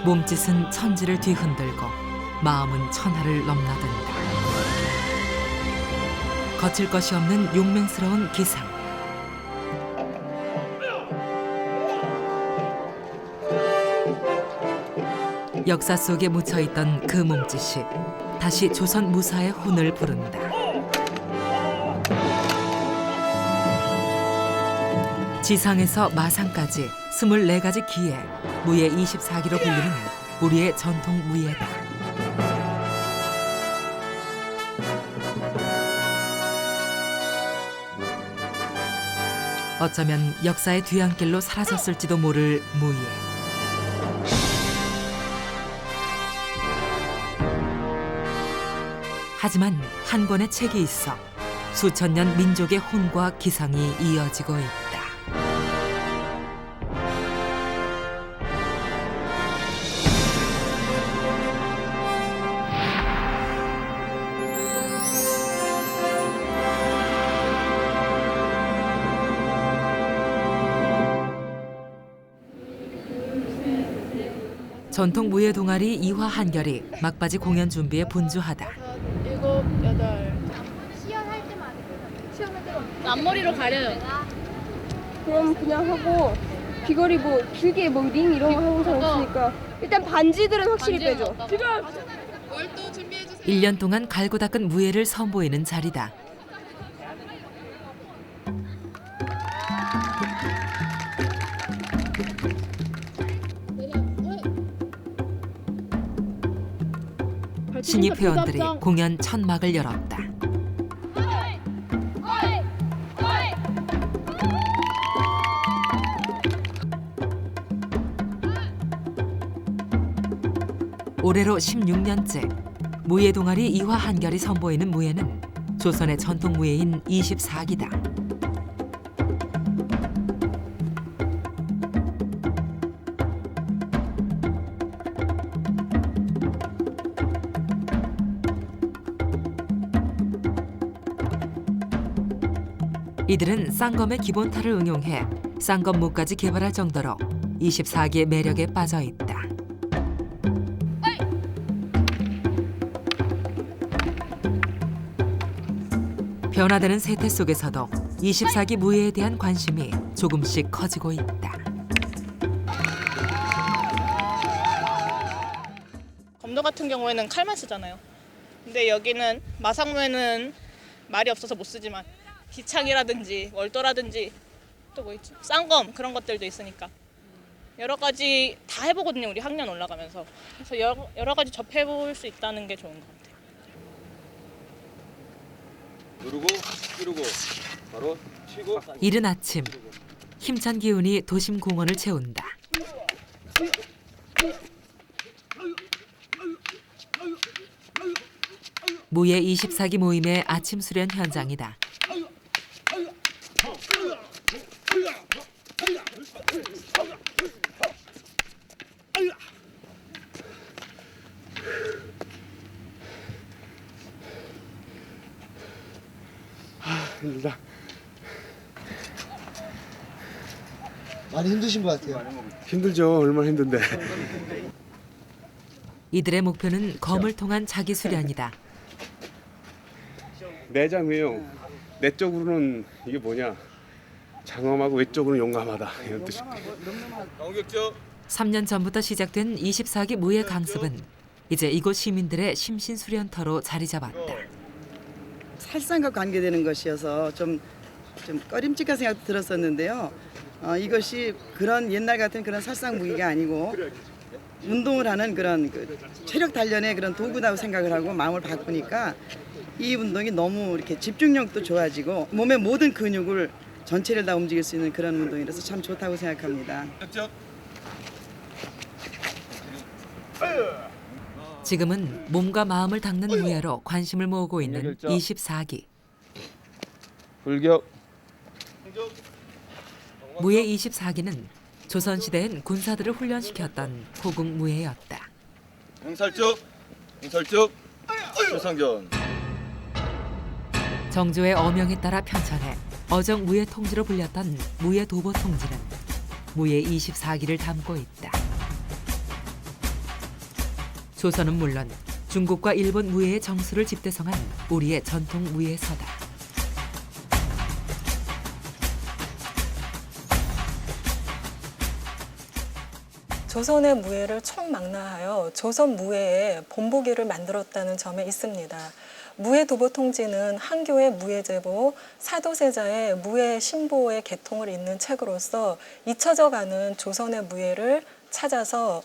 몸짓은 천지를 뒤흔들고 마음은 천하를 넘나든다. 거칠 것이 없는 용맹스러운 기상. 역사 속에 묻혀있던 그 몸짓이 다시 조선 무사의 혼을 부른다. 지상에서 마상까지 24가지 기에 무예 24기로 불리는 우리의 전통 무예다. 어쩌면 역사의 뒤안길로 사라졌을지도 모를 무예. 하지만 한 권의 책이 있어 수천 년 민족의 혼과 기상이 이어지고 있다. 전통 무예 동아리 이화 한결이 막바지 공연 준비에 분주하다. 7, 8. 시연할 때만 시연할 때만 앞머리로 가려요. 그럼 그냥 하고 귀걸이 뭐 길게 뭐 링 이런 거 하고 있으니까 일단 반지들은 확실히 빼줘. 지금 월도 준비해 주세요. 1년 동안 갈고 닦은 무예를 선보이는 자리다. 신입 회원들이 공연 첫 막을 열었다. 올해로 16년째 무예 동아리 이화 한결이 선보이는 무예는 조선의 전통 무예인 24기다. 이들은 쌍검의 기본타를 응용해 쌍검무까지 개발할 정도로 24기의 매력에 빠져 있다. 변화되는 세태 속에서도 24기 무예에 대한 관심이 조금씩 커지고 있다. 검도 같은 경우에는 칼만 쓰잖아요. 근데 여기는 마상무에는 말이 없어서 못 쓰지만 기창이라든지 월도라든지 또 뭐 있지? 쌍검 그런 것들도 있으니까 여러 가지 다 해보거든요. 우리 학년 올라가면서. 그래서 여러 가지 접해볼 수 있다는 게 좋은 것 같아요. 누르고 찌르고 바로 치고. 이른 아침 힘찬 기운이 도심 공원을 채운다. 무예 24기 모임의 아침 수련 현장이다. 힘들다. 많이 힘드신 것 같아요. 힘들죠. 얼마나 힘든데. 이들의 목표는 검을 통한 자기 수련이다. 내장이에요. 내적으로는 이게 뭐냐? 장엄하고 외적으로는 용감하다. 이런 뜻. 공격적. 3년 전부터 시작된 24기 무예 강습은 이제 이곳 시민들의 심신 수련터로 자리 잡았다. 살상과 관계되는 것이어서 좀 꺼림칙한 생각도 들었었는데요. 이것이 그런 옛날 같은 그런 살상 무기가 아니고 운동을 하는 그런 체력 단련의 그런 도구라고 생각을 하고 마음을 바꾸니까 이 운동이 너무 이렇게 집중력도 좋아지고 몸의 모든 근육을 전체를 다 움직일 수 있는 그런 운동이라서 참 좋다고 생각합니다. 지금은 몸과 마음을 닦는 무예로 관심을 모으고 있는 24기. 불격. 무예 24기는 조선시대엔 군사들을 훈련시켰던 호국 무예였다. 응살적. 최상견. 정조의 어명에 따라 편찬해 어정 무예 통지로 불렸던 무예 도보 통지는 무예 24기를 담고 있다. 조선은 물론 중국과 일본 무예의 정수를 집대성한 우리의 전통 무예서다. 조선의 무예를 총망라하여 조선 무예의 본보기를 만들었다는 점에 있습니다. 무예도보통지는 한교의 무예제보, 사도세자의 무예신보의 개통을 잇는 책으로서 잊혀져가는 조선의 무예를 찾아서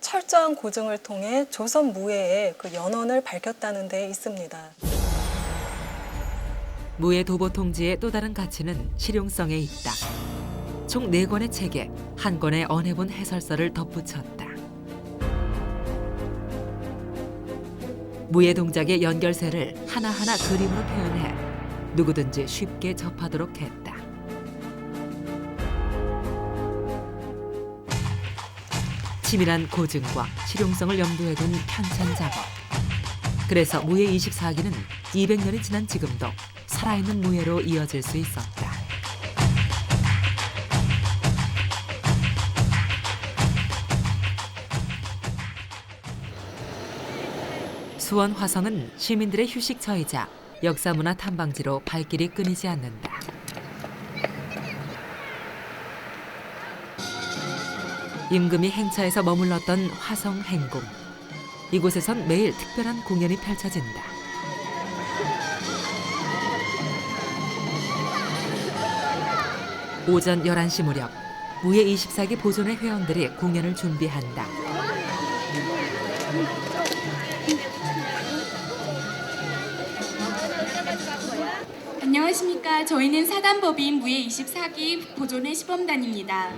철저한 고증을 통해 조선 무예의 그 연원을 밝혔다는 데 있습니다. 무예도보통지의 또 다른 가치는 실용성에 있다. 총 4권의 책에 한 권의 언해본 해설서를 덧붙였다. 무예 동작의 연결세를 하나하나 그림으로 표현해 누구든지 쉽게 접하도록 했다. 치밀한 고증과 실용성을 염두에 둔 편찬 작업. 그래서 무예 24기는 200년이 지난 지금도 살아있는 무예로 이어질 수 있었다. 수원 화성은 시민들의 휴식처이자 역사문화 탐방지로 발길이 끊이지 않는다. 임금이 행차에서 머물렀던 화성 행궁. 이곳에선 매일 특별한 공연이 펼쳐진다. 오전 11시 무렵 무예 24기 보존회 회원들이 공연을 준비한다. 안녕하십니까. 저희는 사단법인 무예 24기 보존회 시범단입니다.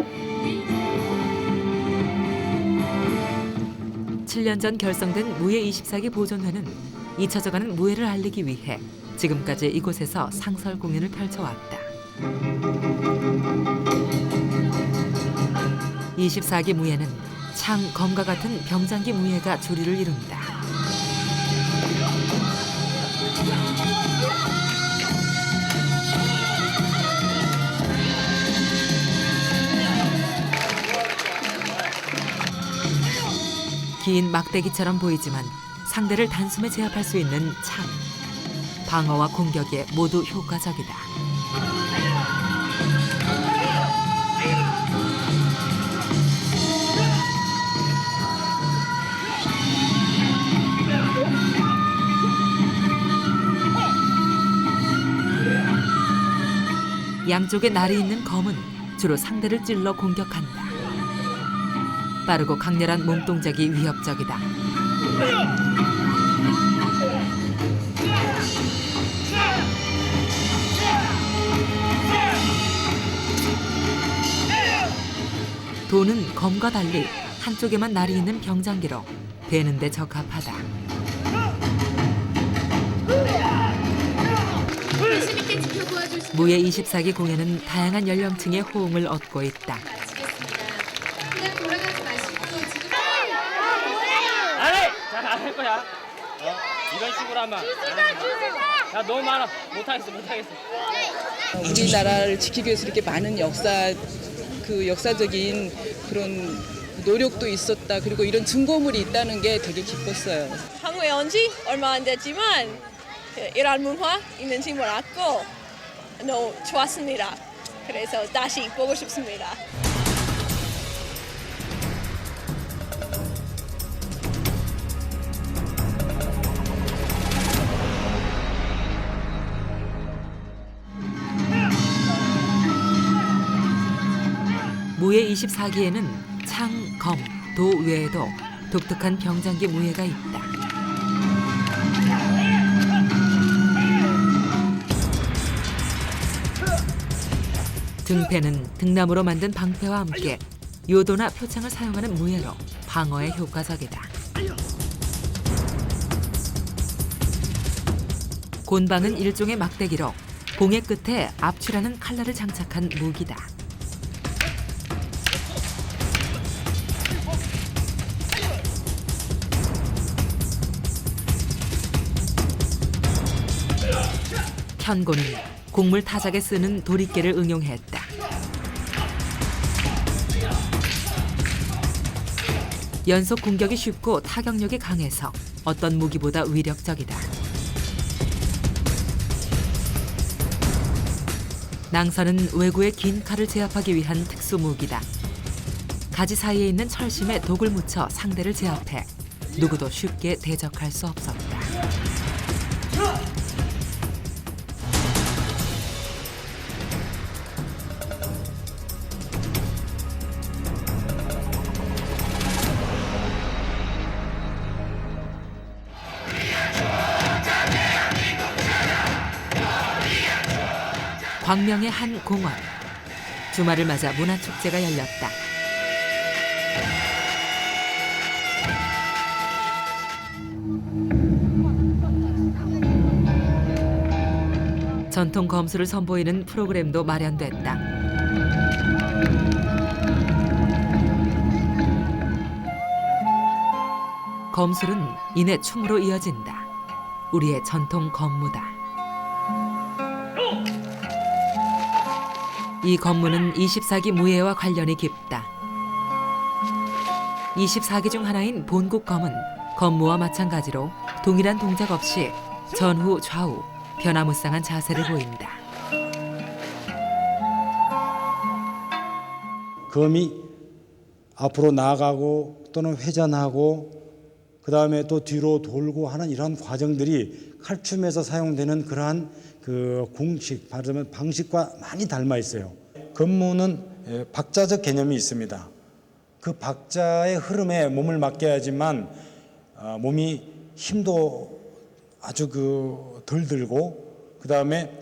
7년 전 결성된 무예 24기 보존회는 잊혀져가는 무예를 알리기 위해 지금까지 이곳에서 상설 공연을 펼쳐왔다. 24기 무예는 창, 검과 같은 병장기 무예가 주류를 이룬다. 긴 막대기처럼 보이지만 상대를 단숨에 제압할 수 있는 창. 방어와 공격에 모두 효과적이다. 양쪽에 날이 있는 검은 주로 상대를 찔러 공격한다. 빠르고 강렬한 몸동작이 위협적이다. 도는 검과 달리 한쪽에만 날이 있는 병장기로 베는 데 적합하다. 무예 24기 공연은 다양한 연령층의 호응을 얻고 있다. 할 거야. 이런 식으로 하면 야 너무 많아. 못하겠어. 우리나라를 지키기 위해서 이렇게 많은 역사적인 그런 노력도 있었다. 그리고 이런 증거물이 있다는 게 되게 기뻤어요. 한국에 온 지 얼마 안 됐지만 이런 문화 있는지 몰랐고 너무 좋았습니다. 그래서 다시 보고 싶습니다. 무예 24기에는 창, 검, 도 외에도 독특한 병장기 무예가 있다. 등패는 등나무로 만든 방패와 함께 요도나 표창을 사용하는 무예로 방어에 효과적이다. 곤방은 일종의 막대기로 봉의 끝에 압취라는 칼날을 장착한 무기다. 현고는 곡물 타작에 쓰는 도리깨를 응용했다. 연속 공격이 쉽고 타격력이 강해서 어떤 무기보다 위력적이다. 낭선은 외구의 긴 칼을 제압하기 위한 특수 무기다. 가지 사이에 있는 철심에 독을 묻혀 상대를 제압해 누구도 쉽게 대적할 수 없었다. 광명의 한 공원. 주말을 맞아 문화축제가 열렸다. 전통 검술을 선보이는 프로그램도 마련됐다. 검술은 이내 춤으로 이어진다. 우리의 전통 검무다. 이 검무는 24기 무예와 관련이 깊다. 24기 중 하나인 본국검은 검무와 마찬가지로 동일한 동작 없이 전후 좌우 변화무쌍한 자세를 보인다. 검이 앞으로 나아가고 또는 회전하고 그 다음에 또 뒤로 돌고 하는 이런 과정들이 칼춤에서 사용되는 그러한 그 공식, 말하자면 방식과 많이 닮아 있어요. 검무는 박자적 개념이 있습니다. 그 박자의 흐름에 몸을 맡겨야지만 몸이 힘도 아주 덜 들고 그 다음에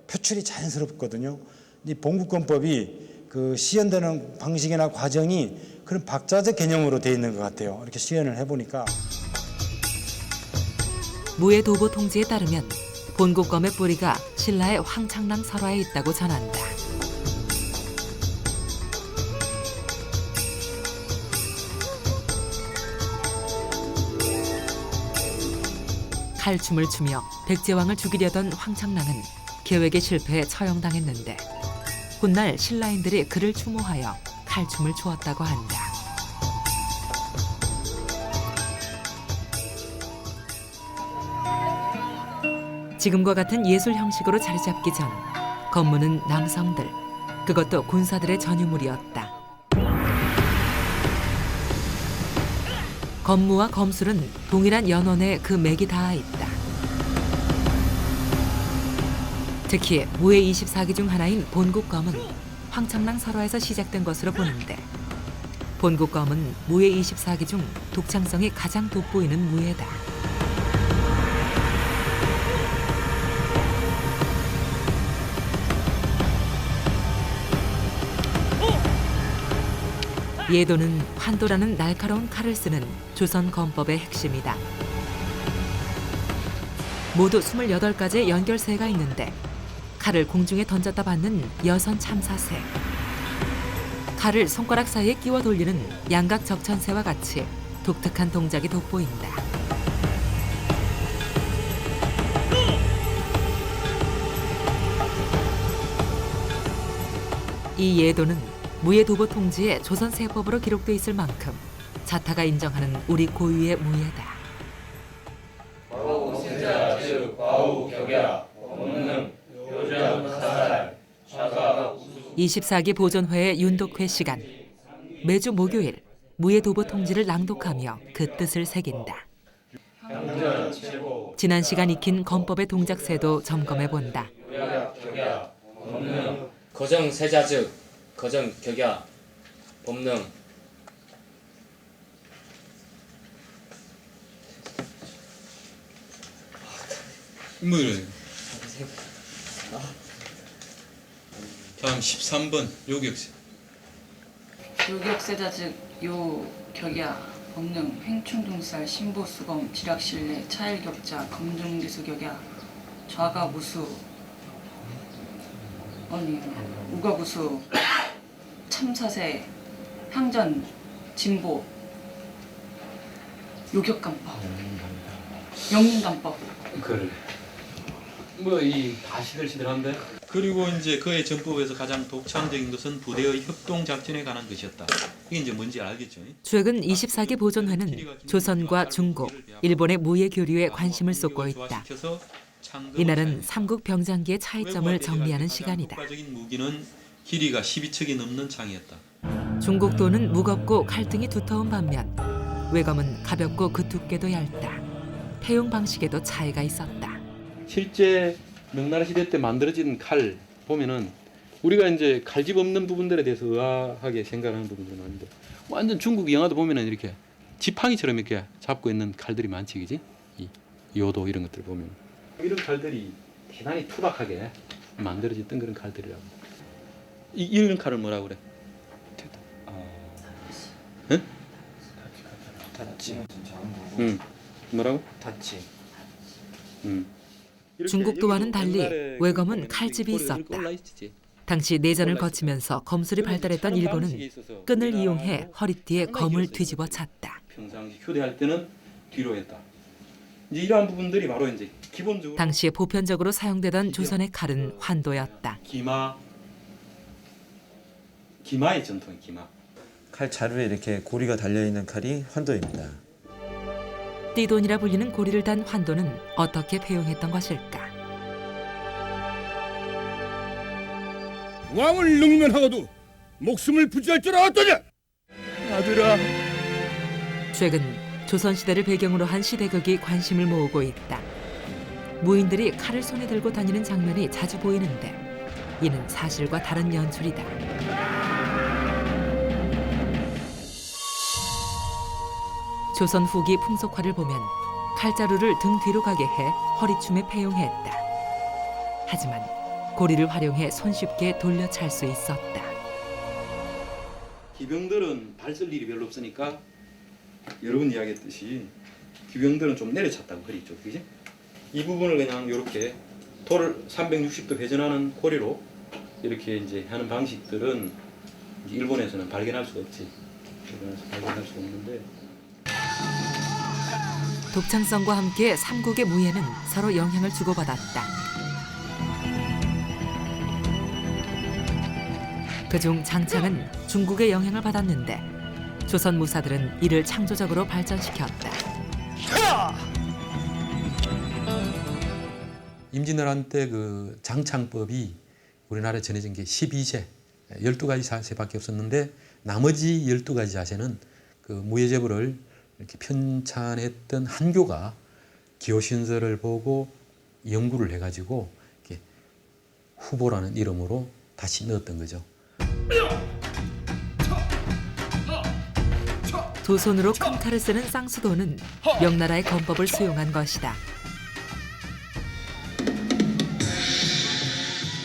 표출이 자연스럽거든요. 이 봉국검법이 그 시연되는 방식이나 과정이 그런 박자적 개념으로 되어 있는 것 같아요. 이렇게 시연을 해보니까. 무예 도보 통지에 따르면 본국검의 뿌리가 신라의 황창랑 설화에 있다고 전한다. 칼춤을 추며 백제왕을 죽이려던 황창랑은 계획에 실패해 처형당했는데 훗날 신라인들이 그를 추모하여 칼춤을 추었다고 한다. 지금과 같은 예술 형식으로 자리 잡기 전 검무는 남성들, 그것도 군사들의 전유물이었다. 검무와 검술은 동일한 연원에 그 맥이 닿아 있다. 특히 무예 24기 중 하나인 본국검은 황창랑 설화에서 시작된 것으로 보는데 본국검은 무예 24기 중 독창성이 가장 돋보이는 무예다. 예도는 환도라는 날카로운 칼을 쓰는 조선 검법의 핵심이다. 모두 28가지의 연결세가 있는데 칼을 공중에 던졌다 받는 여선 참사세, 칼을 손가락 사이에 끼워 돌리는 양각 적천세와 같이 독특한 동작이 돋보인다. 이 예도는 무예 도보 통지에 조선 세법으로 기록돼 있을 만큼 자타가 인정하는 우리 고유의 무예다. 24기 보존회의 윤독회 시간. 매주 목요일 무예 도보 통지를 낭독하며 그 뜻을 새긴다. 지난 시간 익힌 검법의 동작세도 점검해 본다. 거정 세자즉 거정 격야 법능 인물은 다음 13번 요격세. 요격세자 즉 요 격야 법능 횡충동살 신보수검 지락실내 차일격자 검정기수 격야 좌가 무수 우가구수 참사세 향전 진보 요격간법 영린간법. 그래. 뭐 이 다 시들시들한데. 그리고 이제 그의 전법에서 가장 독창적인 것은 부대의 협동 작전에 관한 것이었다. 이게 이제 뭔지 알겠죠? 최근 24기 보존회는 조선과 중국, 일본의 무예 교류에 관심을 쏟고 있다. 이날은 삼국 병장기의 차이점을 정리하는 시간이다. 국가적인 무기는 길이가 12척이 넘는 창이었다. 중국도는 무겁고 칼등이 두터운 반면 외검은 가볍고 그 두께도 얇다. 폐용 방식에도 차이가 있었다. 실제 명나라 시대 때 만들어진 칼 보면은 우리가 이제 칼집 없는 부분들에 대해서 의아하게 생각하는 부분들이 많은데 완전 중국 영화도 보면은 이렇게 지팡이처럼 이렇게 잡고 있는 칼들이 많지, 그지? 이 요도 이런 것들 보면 이런 칼들이 대단히 투박하게 만들어졌던 그런 칼들이라고. 이런 칼을 뭐라고 그래? 응? 다치. 응. 뭐라고? 다치. 응. 중국도와는 달리 외검은 칼집이 있었다. 당시 내전을 거치면서 검술이 발달했던 일본은 끈을 이용해 허리띠에 검을 뒤집어 찼다. 평상시 휴대할 때는 뒤로 했다. 이제 이러한 부분들이 바로 이제 기본적으로 당시에 보편적으로 사용되던 조선의 칼은 환도였다. 기마의 전통이 기마. 칼 자루에 이렇게 고리가 달려 있는 칼이 환도입니다. 띠돈이라 불리는 고리를 단 환도는 어떻게 폐용했던 것일까? 왕을 능면하고도 목숨을 부지할 줄 알았더냐? 아들아. 최근 조선시대를 배경으로 한 시대극이 관심을 모으고 있다. 무인들이 칼을 손에 들고 다니는 장면이 자주 보이는데 이는 사실과 다른 연출이다. 조선 후기 풍속화를 보면 칼자루를 등 뒤로 가게 해 허리춤에 폐용했다. 하지만 고리를 활용해 손쉽게 돌려찰 수 있었다. 기병들은 발 쓸 일이 별로 없으니까 여러 번 이야기했듯이 기병들은 좀 내려찼다고 허리 쪽, 그지? 이 부분을 그냥 이렇게 돌을 360도 회전하는 고리로 이렇게 이제 하는 방식들은 이제 일본에서는 발견할 수가 없지. 일본에서 발견할 수가 없는데. 독창성과 함께 삼국의 무예는 서로 영향을 주고받았다. 그중 장창은 중국의 영향을 받았는데 조선 무사들은 이를 창조적으로 발전시켰다. 임진왜란 때 그 장창법이 우리나라에 전해진 게 12제, 12가지 자세밖에 없었는데 나머지 12가지 자세는 그 무예제보를 이렇게 편찬했던 한교가 기호신설을 보고 연구를 해가지고 이렇게 후보라는 이름으로 다시 넣었던 거죠. 두 손으로 큰 칼을 쓰는 쌍수도는 명나라의 검법을 수용한 것이다.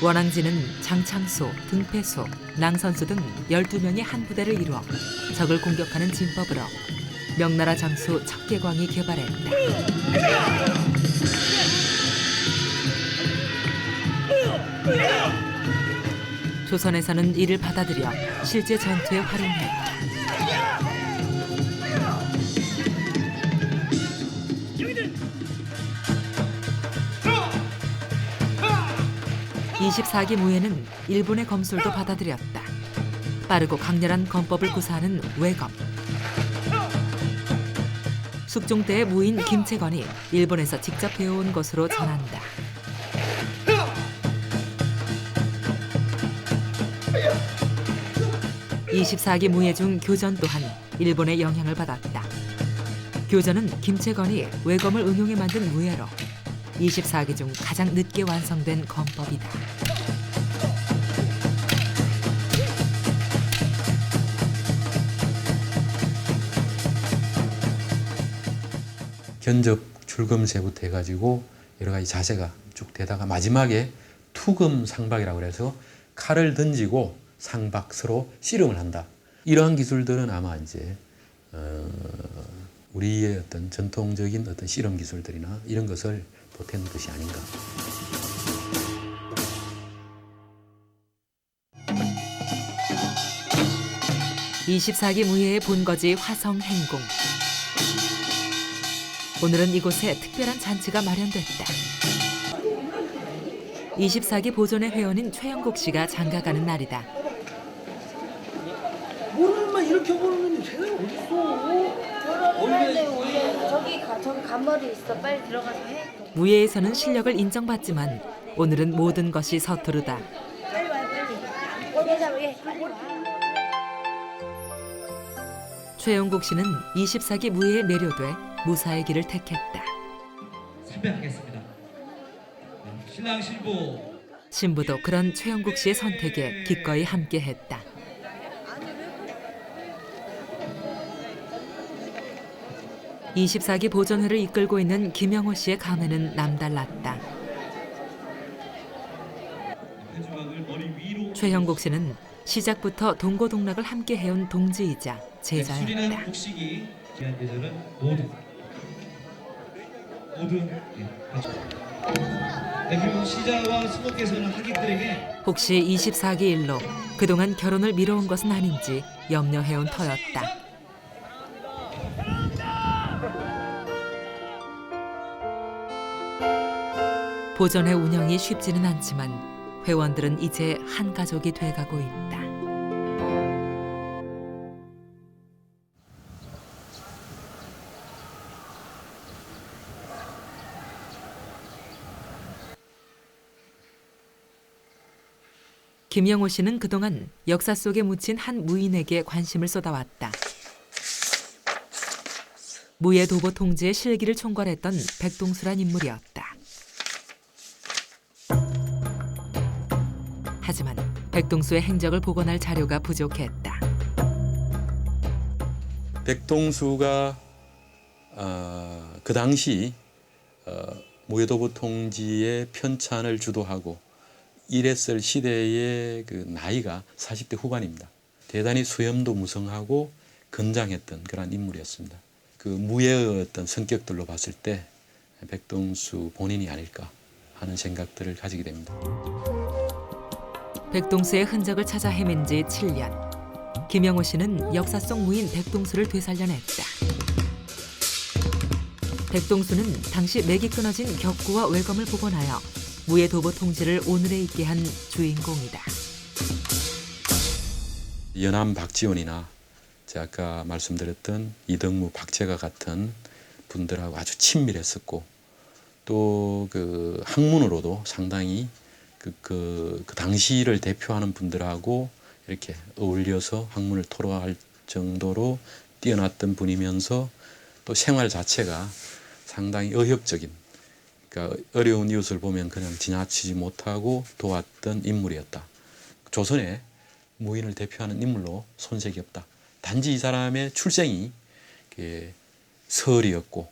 원앙지는 장창소, 등패소, 낭선수 등 12명이 한 부대를 이루어 적을 공격하는 진법으로 명나라 장수 척계광이 개발했다. 조선에서는 이를 받아들여 실제 전투에 활용했다. (24기) 무예는 일본의 검술도 받아들였다. 빠르고 강렬한 검법을 구사하는 외검. 숙종 때의 무인 김채건이 일본에서 직접 배워온 것으로 전한다. (24기) 무예 중 교전 또한 일본의 영향을 받았다. 교전은 김채건이 외검을 응용해 만든 무예로 24기 중 가장 늦게 완성된 검법이다. 견접, 줄검세부터 해가지고 여러 가지 자세가 쭉 되다가 마지막에 투금 상박이라고 그래서 칼을 던지고 상박 서로 씨름을 한다. 이러한 기술들은 아마 이제 우리의 어떤 전통적인 어떤 씨름 기술들이나 이런 것을 보탠 것이 아닌가. (24기) 무예의 본거지 화성행궁. 오늘은 이곳에 특별한 잔치가 마련됐다. 24기 보존회 회원인 최영국 씨가 장가가는 날이다. 모르는만 이렇게 보는 쟤는 어딨어? 원래 저기 간머리 있어. 빨리 들어가서 해. 무예에서는 실력을 인정받지만 오늘은 모든 것이 서투르다. 빨리 와 빨리. 최영국 씨는 24기 무예에 매료돼 무사의 길을 택했다. 선배하겠습니다. 신랑 신부. 신부도 그런 최영국 씨의 선택에 기꺼이 함께했다. (24기) 보존회를 이끌고 있는 김영호 씨의 감회는 남달랐다. 최형국 씨는 시작부터 동고동락을 함께 해온 동지이자 제자였다. 수리는 복식이 귀한 계절은 모두 그리고 시자와 수목께서는 하객들에게 혹시 24기 일로 그동안 결혼을 미뤄온 것은 아닌지 염려해온 터였다. 보존회 운영이 쉽지는 않지만 회원들은 이제 한 가족이 돼가고 있다. 김영호 씨는 그동안 역사 속에 묻힌 한 무인에게 관심을 쏟아왔다. 무예 도보 통지의 실기를 총괄했던 백동수란 인물이었다. 하지만 백동수의 행적을 복원할 자료가 부족했다. 백동수가 그 당시 무예도보 통지의 편찬을 주도하고 일했을 시대의 그 나이가 40대 후반입니다. 대단히 수염도 무성하고 건장했던 그런 인물이었습니다. 그 무예의 어떤 성격들로 봤을 때 백동수 본인이 아닐까 하는 생각들을 가지게 됩니다. 백동수의 흔적을 찾아 헤맨 지 7년. 김영호 씨는 역사 속 무인 백동수를 되살려냈다. 백동수는 당시 맥이 끊어진 격구와 외검을 복원하여 무예 도보 통지를 오늘에 있게 한 주인공이다. 연암 박지원이나 제가 아까 말씀드렸던 이덕무, 박재가 같은 분들하고 아주 친밀했었고 또 그 학문으로도 상당히 그 당시를 대표하는 분들하고 이렇게 어울려서 학문을 토로할 정도로 뛰어났던 분이면서 또 생활 자체가 상당히 의협적인, 그러니까 어려운 이웃을 보면 그냥 지나치지 못하고 도왔던 인물이었다. 조선의 무인을 대표하는 인물로 손색이 없다. 단지 이 사람의 출생이 서울이었고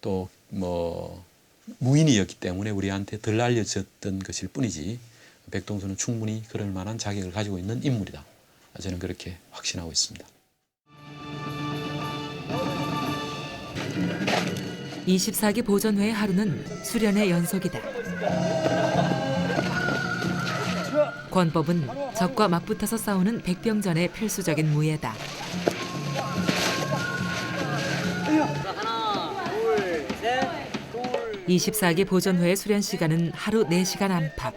또 무인이었기 때문에 우리한테 덜 알려졌던 것일 뿐이지 백동수는 충분히 그럴 만한 자격을 가지고 있는 인물이다. 저는 그렇게 확신하고 있습니다. 24기 보존회의 하루는 수련의 연속이다. 권법은 적과 맞붙어서 싸우는 백병전의 필수적인 무예다. 24기 보존회의 수련 시간은 하루 4시간 안팎.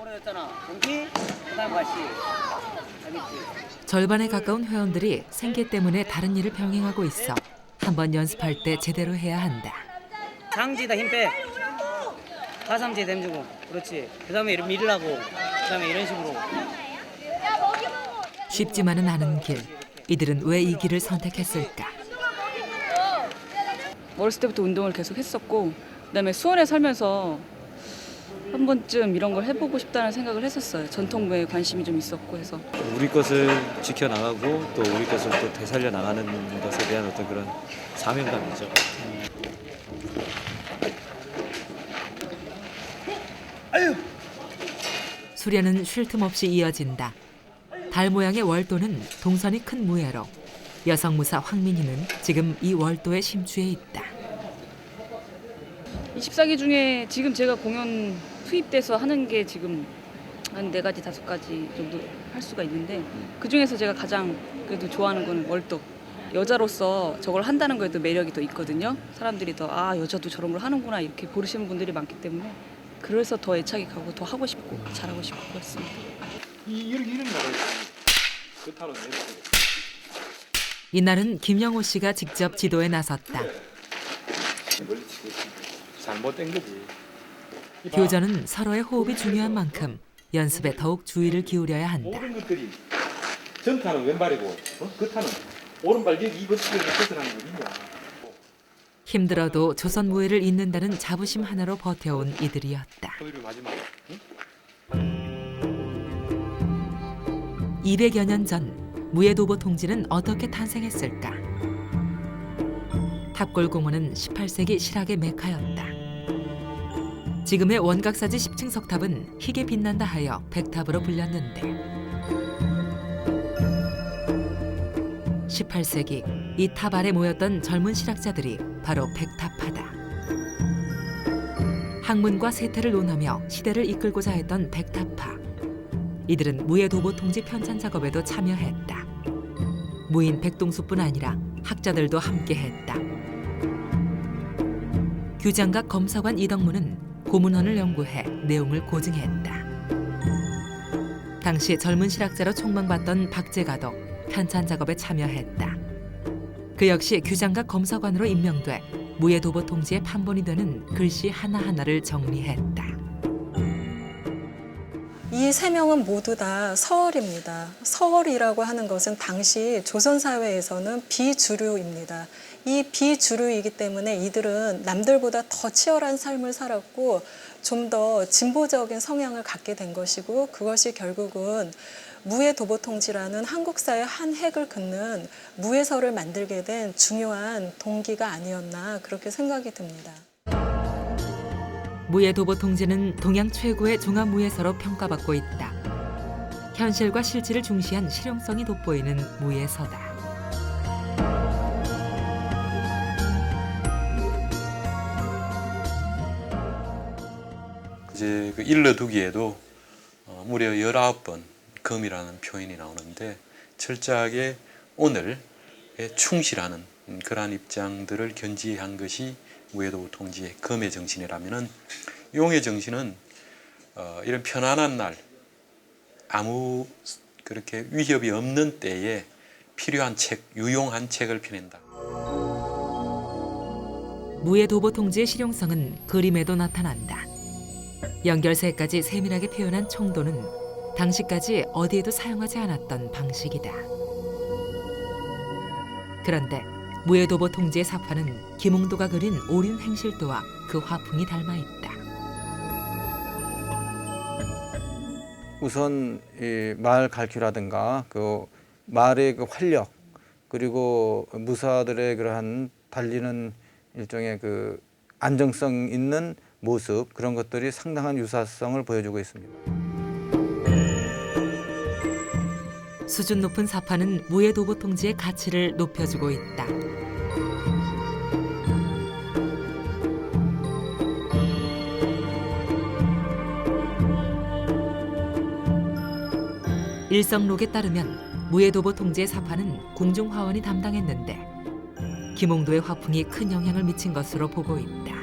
절반에 가까운 회원들이 생계 때문에 다른 일을 병행하고 있어 한번 연습할 때 제대로 해야 한다. 장지에다 힘 빼. 가삼지에다 힘 주고. 그렇지. 그 다음에 밀으라고. 그 다음에 이런 식으로. 쉽지만은 않은 길. 이들은 왜 이 길을 선택했을까? 어렸을 때부터 운동을 계속 했었고 그다음에 수원에 살면서 한 번쯤 이런 걸 해보고 싶다는 생각을 했었어요. 전통무예에 관심이 좀 있었고 해서. 우리 것을 지켜나가고 또 우리 것을 또 되살려 나가는 것에 대한 어떤 그런 사명감이죠. 수련은 쉴 틈 없이 이어진다. 달 모양의 월도는 동선이 큰 무예로 여성 무사 황민희는 지금 이 월도에 심취해 있다. 24기 중에 지금 제가 공연 투입돼서 하는 게 지금 한 4가지, 5가지 정도 할 수가 있는데 그중에서 제가 가장 그래도 좋아하는 거는 월도. 여자로서 저걸 한다는 거에도 매력이 더 있거든요. 사람들이 더 여자도 저런 걸 하는구나 이렇게 고르시는 분들이 많기 때문에 그래서 더 애착이 가고 더 하고 싶고 잘하고 싶고 그렇습니다. 이런 날을 그타로 내려. 이날은 김영호 씨가 직접 지도에 나섰다. 잘못된 거지. 교전은 서로의 호흡이 중요한 만큼 연습에 더욱 주의를 기울여야 한다. 모든 것들이 전타는 왼발이고 그타는 오른발 여기 이것을 것을 하는 거냐. 힘들어도 조선 무예를 잇는다는 자부심 하나로 버텨온 이들이었다. 200여 년 전 무예도보 통지는 어떻게 탄생했을까? 탑골공원은 18세기 실학의 메카였다. 지금의 원각사지 10층 석탑은 희게 빛난다 하여 백탑으로 불렸는데 18세기 이 탑 아래 모였던 젊은 실학자들이 바로 백탑파다. 학문과 세태를 논하며 시대를 이끌고자 했던 백탑파. 이들은 무예도보 통지 편찬 작업에도 참여했다. 무인 백동수뿐 아니라 학자들도 함께했다. 규장각 검사관 이덕무는 고문헌을 연구해 내용을 고증했다. 당시 젊은 실학자로 촉망받던 박재가도 편찬 작업에 참여했다. 그 역시 규장각 검사관으로 임명돼 무예도보 통지의 판본이 되는 글씨 하나하나를 정리했다. 이 세 명은 모두 다 서얼입니다. 서얼이라고 하는 것은 당시 조선 사회에서는 비주류입니다. 이 비주류이기 때문에 이들은 남들보다 더 치열한 삶을 살았고 좀 더 진보적인 성향을 갖게 된 것이고 그것이 결국은 무예도보통지라는 한국사의 한 획을 긋는 무예서를 만들게 된 중요한 동기가 아니었나 그렇게 생각이 듭니다. 무예도보 통지는 동양 최고의 종합무예서로 평가받고 있다. 현실과 실질을 중시한 실용성이 돋보이는 무예서다. 이제 그 일러두기에도 무려 19번 검이라는 표현이 나오는데 철저하게 오늘에 충실하는 그러한 입장들을 견지한 것이 무예도보 통지의 검의 정신이라면은 용의 정신은 이런 편안한 날 아무 그렇게 위협이 없는 때에 필요한 책, 유용한 책을 펴낸다. 무예도보 통지의 실용성은 그림에도 나타난다. 연결세까지 세밀하게 표현한 총도는 당시까지 어디에도 사용하지 않았던 방식이다. 그런데 무예도보 통지의 사파는 김웅도가 그린 오륜 행실도와 그 화풍이 닮아 있다. 우선 이 말 갈퀴라든가 그 말의 그 활력 그리고 무사들의 그러한 달리는 일종의 그 안정성 있는 모습 그런 것들이 상당한 유사성을 보여주고 있습니다. 수준 높은 사파는 무예도보 통지의 가치를 높여주고 있다. 일성록에 따르면 무예도보 통지의 사파는 궁중화원이 담당했는데 김홍도의 화풍이 큰 영향을 미친 것으로 보고 있다.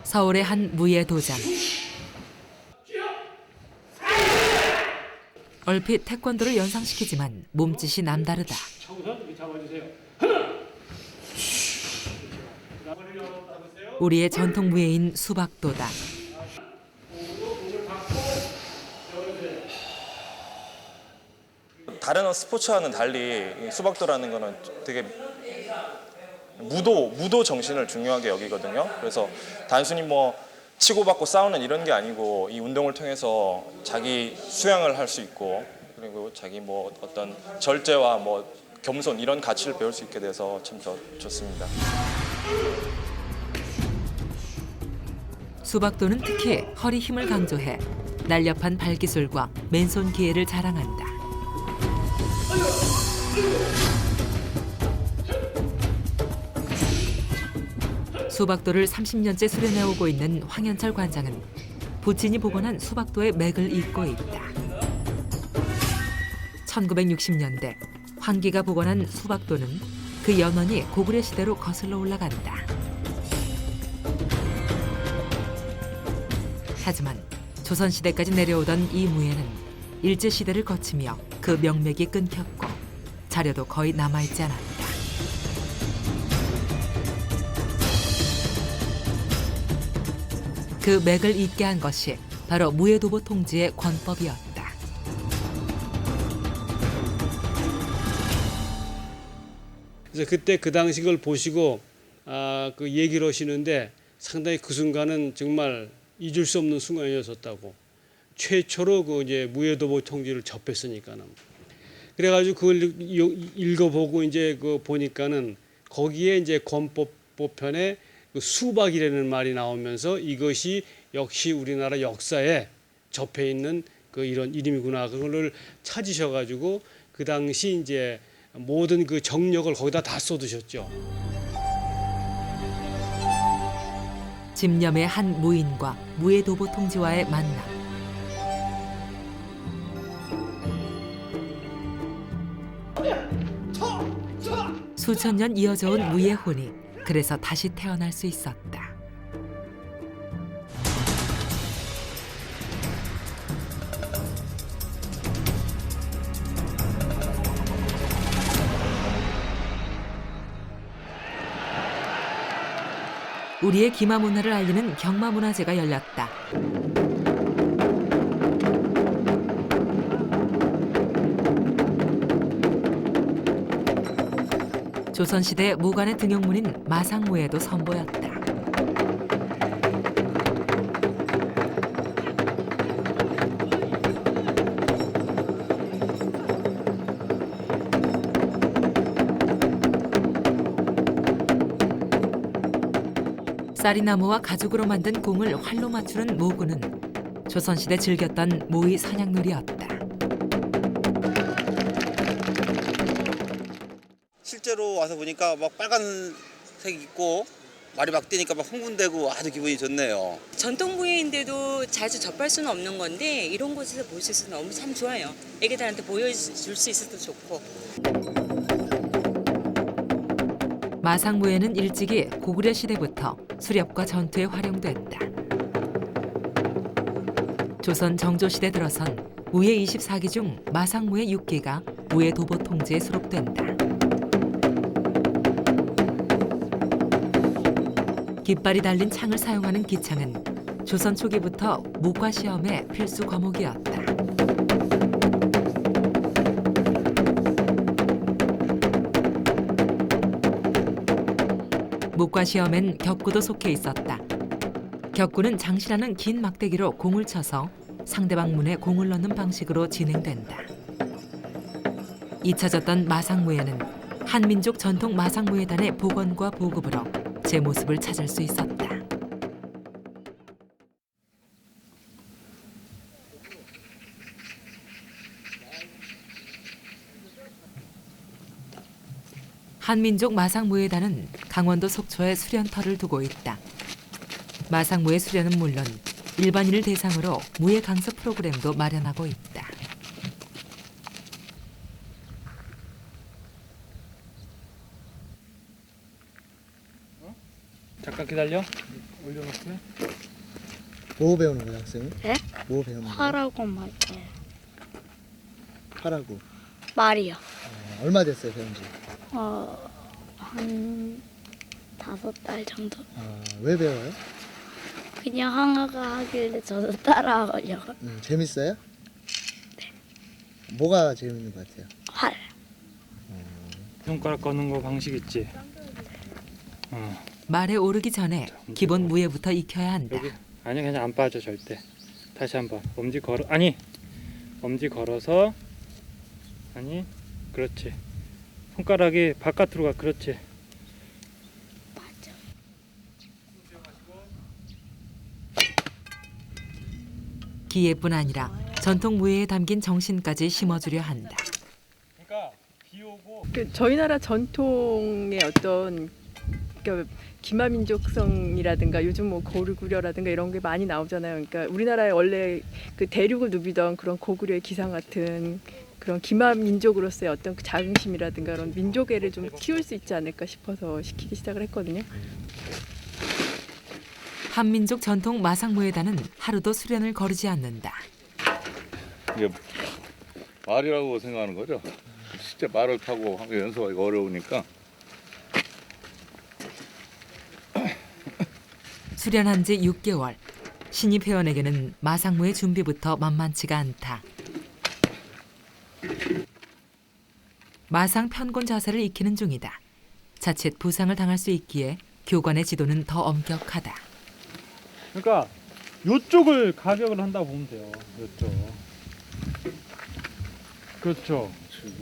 서울의 한 무예도장. 얼핏 태권도를 연상시키지만 몸짓이 남다르다. 우리의 전통 무예인 수박도다. 다른 스포츠와는 달리 수박도라는 거는 되게 무도 정신을 중요하게 여기거든요. 그래서 단순히 뭐 치고받고 싸우는 이런 게 아니고 이 운동을 통해서 자기 수양을 할 수 있고 그리고 자기 뭐 어떤 절제와 뭐 겸손 이런 가치를 배울 수 있게 돼서 참 좋습니다. 수박도는 특히 허리 힘을 강조해 날렵한 발기술과 맨손 기회를 자랑한다. 수박도를 30년째 수련해오고 있는 황현철 관장은 부친이 복원한 수박도의 맥을 잇고 있다. 1960년대 황기가 복원한 수박도는 그 연원이 고구려 시대로 거슬러 올라간다. 하지만 조선시대까지 내려오던 이 무예는 일제시대를 거치며 그 명맥이 끊겼고 자료도 거의 남아있지 않았다. 그 맥을 잇게 한 것이 바로 무예도보 통지의 권법이었다. 그래서 그때 그 당시 걸 보시고 그 얘기를 하시는데 상당히 그 순간은 정말 잊을 수 없는 순간이었었다고. 최초로 그 이제 무예도보 통지를 접했으니까는. 그래가지고 그걸 읽어보고 이제 그 보니까는 거기에 이제 권법보편에 그 수박이라는 말이 나오면서 이것이 역시 우리나라 역사에 접해 있는 그 이런 이름이구나. 그거를 찾으셔가지고 그 당시 이제 모든 그 정력을 거기다 다 쏟으셨죠. 집념의 한 무인과 무예도보 통지와의 만남. 수천 년 이어져온 무예혼이 그래서 다시 태어날 수 있었다. 우리의 기마 문화를 알리는 경마문화제가 열렸다. 조선시대 무관의 등용문인 마상무예도 선보였다. 쌀이나무와 가죽으로 만든 공을 활로 맞추는 모구는 조선시대 즐겼던 모의 사냥놀이였다. 실제로 와서 보니까 막 빨간색 있고 말이 막 뛰니까 막 흥분되고 아주 기분이 좋네요. 전통 무예인데도 자주 접할 수는 없는 건데 이런 곳에서 볼 수 있어서 너무 참 좋아요. 애기들한테 보여줄 수 있어도 좋고. 마상무예는 일찍이 고구려 시대부터 수렵과 전투에 활용됐다. 조선 정조시대 들어선 무예 24기 중 마상무예 6기가 무예도보 통지에 수록된다. 깃발이 달린 창을 사용하는 기창은 조선 초기부터 무과 시험의 필수 과목이었다. 무과 시험엔 격구도 속해 있었다. 격구는 장시라는 긴 막대기로 공을 쳐서 상대방 문에 공을 넣는 방식으로 진행된다. 잊혀졌던 마상무예는 한민족 전통 마상무예단의 복원과 보급으로 제 모습을 찾을 수 있었다. 한민족 마상무예단은 강원도 속초에 수련터를 두고 있다. 마상무예 수련은 물론 일반인을 대상으로 무예 강습 프로그램도 마련하고 있다. 잠깐 기다려. 올려놓고요. 뭐 배우는 거야, 학생은? 네? 뭐 배우는 거야? 하라고 말해요. 하라고. 말이요. 얼마 됐어요, 배운 지? 한 5달 정도. 왜 배워요? 그냥 항아가 하길래 저도 따라하려고. 재밌어요? 네. 뭐가 재밌는 것 같아요? 활. 손가락 거는 거 방식 있지? 말에 오르기 전에 기본 무예부터 익혀야 한다. 여기 아니 그냥 안 빠져 절대. 다시 한번 엄지 걸어 아니 엄지 걸어서 아니 그렇지. 손가락이 바깥으로 가 그렇지. 맞아. 기회뿐 아니라 전통 무예에 담긴 정신까지 심어주려 한다. 저희 나라 전통의 어떤 기마민족성이라든가 요즘 뭐 고구려라든가 이런 게 많이 나오잖아요. 그러니까 우리나라에 원래 그 대륙을 누비던 그런 고구려의 기상 같은 그런 기마 민족으로서의 어떤 그 자긍심이라든가 그런 민족애를 좀 키울 수 있지 않을까 싶어서 시키기 시작을 했거든요. 한민족 전통 마상무에다는 하루도 수련을 거르지 않는다. 이게 말이라고 생각하는 거죠. 실제 말을 타고 연습하기가 어려우니까. 수련한 지 6개월. 신입 회원에게는 마상무의 준비부터 만만치가 않다. 마상 편곤 자세를 익히는 중이다. 자칫 부상을 당할 수 있기에 교관의 지도는 더 엄격하다. 그러니까 이쪽을 가격을 한다고 보면 돼요. 이쪽. 그렇죠.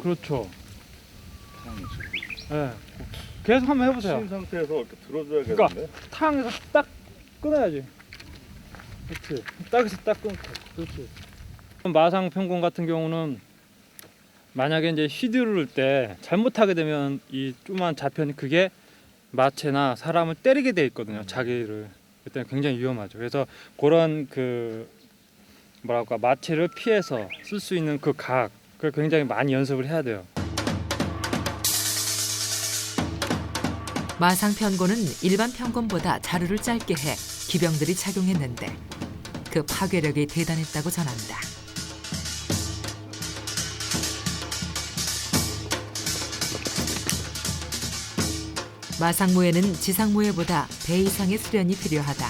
그렇죠. 네. 계속 한번 해보세요. 신 상태에서 이렇게 들어줘야겠는데. 그러니까 탕에서 딱 끊어야지. 그렇지. 딱에서 딱 끊고. 그렇지. 마상 편곤 같은 경우는 만약에 이제 휘두를 때 잘못하게 되면 이 조그만 좌편이 그게 마체나 사람을 때리게 돼 있거든요. 자기를. 그때는 굉장히 위험하죠. 그래서 그런 그 뭐랄까 마체를 피해서 쓸 수 있는 그 각, 그걸 굉장히 많이 연습을 해야 돼요. 마상 편곤은 일반 편곤보다 자루를 짧게 해 기병들이 착용했는데 그 파괴력이 대단했다고 전한다. 마상무에는 지상무에보다 배 이상의 수련이 필요하다.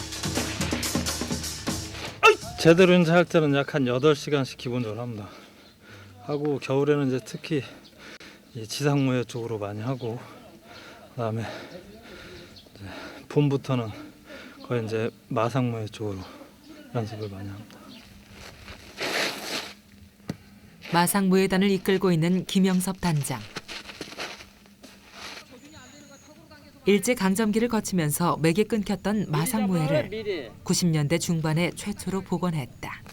제대로 이제 할 때는 약 한 8시간씩 기본적으로 합니다. 하고 겨울에는 이제 특히 이 지상무에 쪽으로 많이 하고 그다음에 이제 봄부터는 거의 이제 마상무에 쪽으로 연습을 많이 합니다. 마상무에단을 이끌고 있는 김영섭 단장. 일제강점기를 거치면서 맥이 끊겼던 마상무에를 90년대 중반에 최초로 복원했다.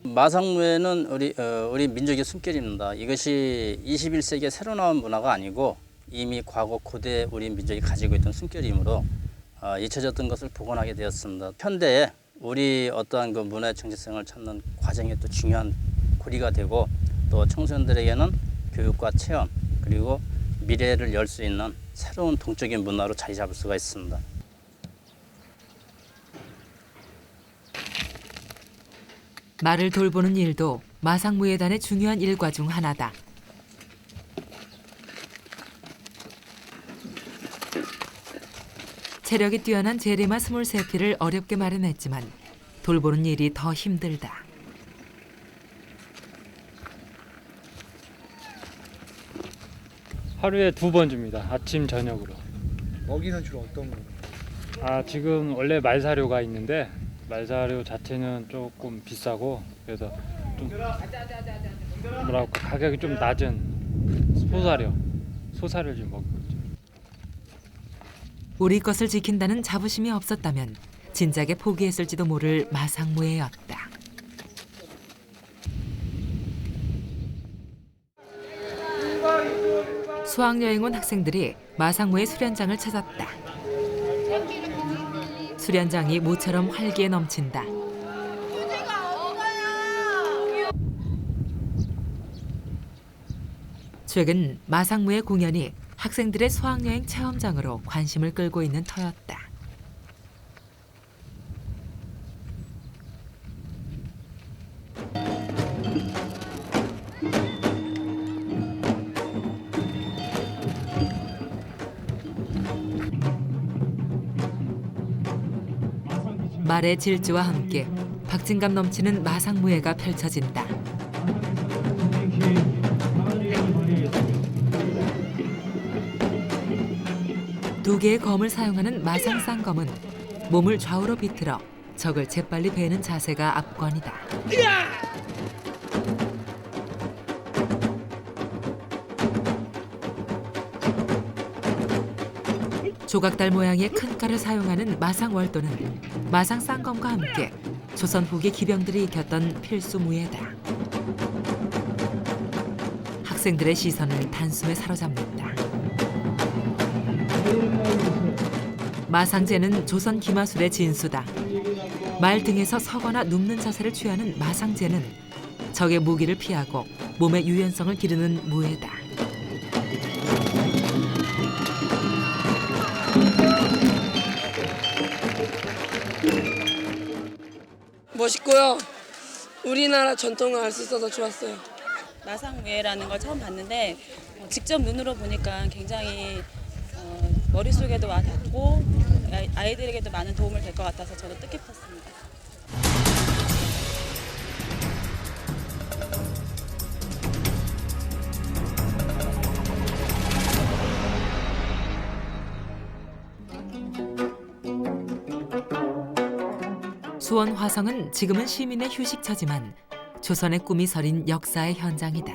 마상무에는 우리 민족의 숨결입니다. 이것이 21세기에 새로 나온 문화가 아니고 이미 과거 고대 우리 민족이 가지고 있던 숨결이므로 잊혀졌던 것을 복원하게 되었습니다. 현대에 우리 어떠한 그 문화의 정체성을 찾는 과정에 또 중요한 고리가 되고 또 청소년들에게는 교육과 체험 그리고 미래를 열 수 있는 새로운 동적인 문화로 자리 잡을 수가 있습니다. 말을 돌보는 일도 마상무에단의 중요한 일과 중 하나다. 체력이 뛰어난 제리마 23피를 어렵게 마련했지만 돌보는 일이 더 힘들다. 하루에 2번 줍니다. 아침 저녁으로. 먹이는 주로 어떤 거? 지금 원래 말사료가 있는데 말사료 자체는 조금 비싸고 그래서 좀 뭐랄까 가격이 좀 낮은 소사료를 좀 먹고 있죠. 우리 것을 지킨다는 자부심이 없었다면 진작에 포기했을지도 모를 마상무에였다. 수학여행 온 학생들이 마상무의 수련장을 찾았다. 수련장이 모처럼 활기에 넘친다. 최근 마상무의 공연이 학생들의 수학여행 체험장으로 관심을 끌고 있는 터였다. 말의 질주와 함께 박진감 넘치는 마상무예가 펼쳐진다. 두 개의 검을 사용하는 마상 쌍검은 몸을 좌우로 비틀어 적을 재빨리 베는 자세가 압권이다. 조각달 모양의 큰 칼을 사용하는 마상 월도는 마상 쌍검과 함께 조선 후기 기병들이 익혔던 필수 무예다. 학생들의 시선을 단숨에 사로잡는다. 마상제는 조선 기마술의 진수다. 말 등에서 서거나 눕는 자세를 취하는 마상제는 적의 무기를 피하고 몸의 유연성을 기르는 무예다. 멋있고요. 우리나라 전통을 알 수 있어서 좋았어요. 마상무예라는 걸 처음 봤는데 직접 눈으로 보니까 굉장히 머릿속에도 와닿고 아이들에게도 많은 도움을 될 것 같아서 저도 뜻깊었습니다. 수원 화성은 지금은 시민의 휴식처지만 조선의 꿈이 서린 역사의 현장이다.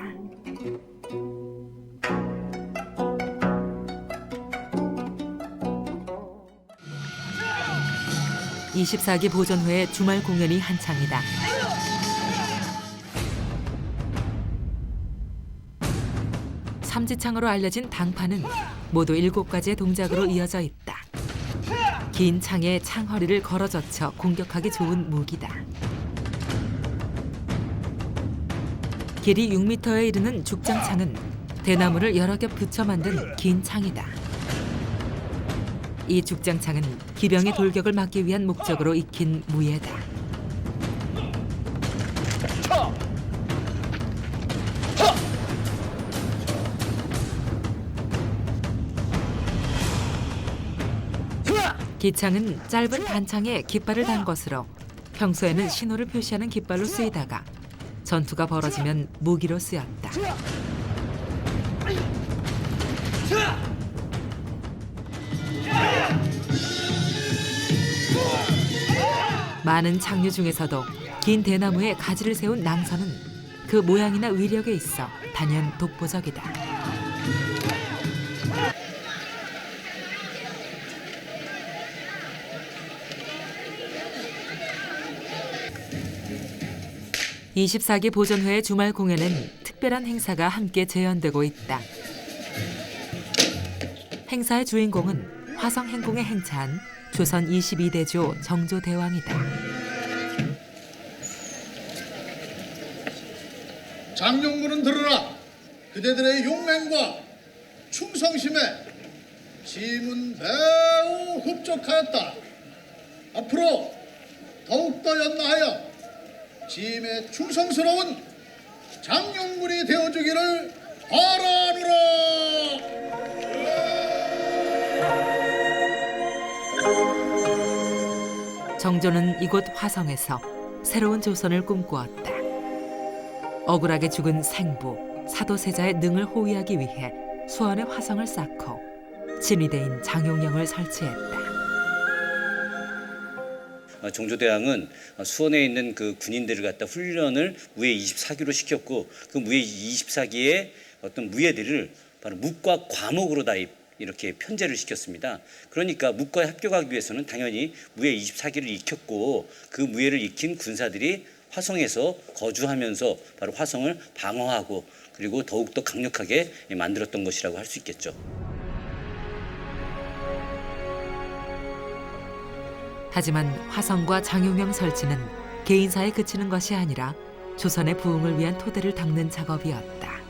24기 보존회의 주말 공연이 한창이다. 삼지창으로 알려진 당파는 모두 7가지의 동작으로 이어져 있다. 긴 창에 창허리를 걸어젖혀 공격하기 좋은 무기다. 길이 6m에 이르는 죽장창은 대나무를 여러 겹 붙여 만든 긴 창이다. 이 죽장창은 기병의 돌격을 막기 위한 목적으로 익힌 무예다. 기창은 짧은 단창에 깃발을 단 것으로 평소에는 신호를 표시하는 깃발로 쓰이다가 전투가 벌어지면 무기로 쓰였다. 많은 창류 중에서도 긴 대나무에 가지를 세운 낭선은 그 모양이나 위력에 있어 단연 독보적이다. (24기) 보존회의 주말 공연엔 특별한 행사가 함께 재현되고 있다. 행사의 주인공은 화성 행궁에 행차한 조선 22대조 정조대왕이다. 장룡군은 들으라. 그대들의 용맹과 충성심에 짐은 매우 흡족하였다. 앞으로 더욱더 연마하여 짐의 충성스러운 장룡군이 되어주기를 바라노라. 정조는 이곳 화성에서 새로운 조선을 꿈꾸었다. 억울하게 죽은 생부, 사도세자의 능을 호위하기 위해 수원에 화성을 쌓고 진위대인 장용령을 설치했다. 정조대왕은 수원에 있는 그 군인들을 갖다 훈련을 무예 24기로 시켰고 그 무예 24기의 어떤 무예들을 바로 묵과 과목으로 다 이렇게 편제를 시켰습니다. 그러니까 묵과에 합격하기 위해서는 당연히 무예 24기를 익혔고 그 무예를 익힌 군사들이 화성에서 거주하면서 바로 화성을 방어하고 그리고 더욱더 강력하게 만들었던 것이라고 할 수 있겠죠. 하지만 화성과 장용령 설치는 개인사에 그치는 것이 아니라 조선의 부흥을 위한 토대를 닦는 작업이었다.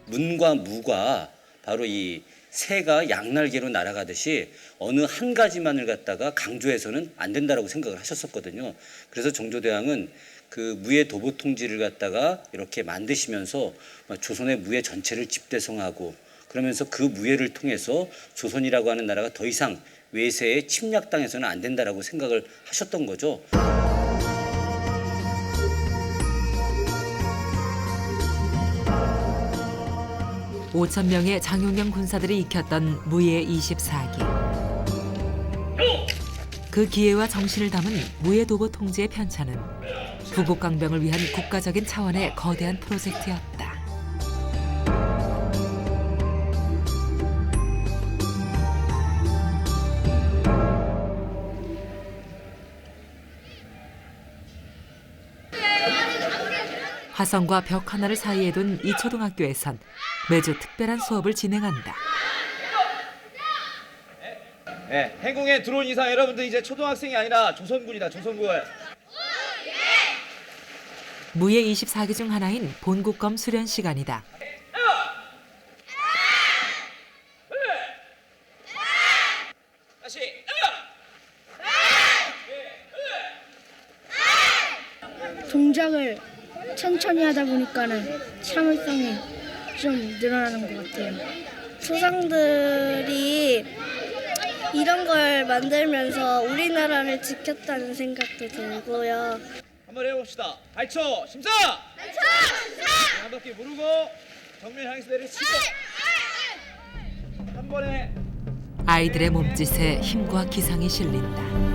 문과 무가 바로 이 새가 양날개로 날아가듯이 어느 한 가지만을 갖다가 강조해서는 안 된다라고 생각을 하셨었거든요. 그래서 정조대왕은 그 무예 도보 통지를 갖다가 이렇게 만드시면서 조선의 무예 전체를 집대성하고 그러면서 그 무예를 통해서 조선이라고 하는 나라가 더 이상 외세에 침략당해서는 안 된다라고 생각을 하셨던 거죠. (5,000명의) 장용령 군사들이 익혔던 무예 24기. 그 기회와 정신을 담은 무예 도보 통지의 편찬은 부국강병을 위한 국가적인 차원의 거대한 프로젝트였다. 화성과 벽 하나를 사이에 둔 이 초등학교에선 매주 특별한 수업을 진행한다. 예, 행궁에 들어온 이상 여러분들 이제 초등학생이 아니라 조선군이다. 조선군. 무예 24기 중 하나인 본국검 수련 시간이다. 동작을 천천히 하다 보니까는 참을성이 좀 늘어나는 것 같아요. 조상들이 이런 걸 만들면서 우리나라를 지켰다는 생각도 들고요. 한번 해봅시다. 발초 심사. 한 바퀴 무르고 정면 향해서 내려치고 한 번에. 아이들의 몸짓에 힘과 기상이 실린다.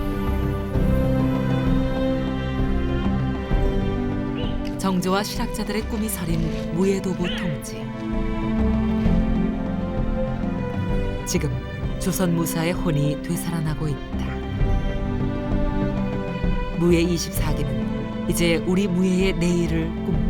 정조와 실학자들의 꿈이 서린 무예도부 통지. 지금 조선 무사의 혼이 되살아나고 있다. 무예 24기는 이제 우리 무예의 내일을 꿈꾼다.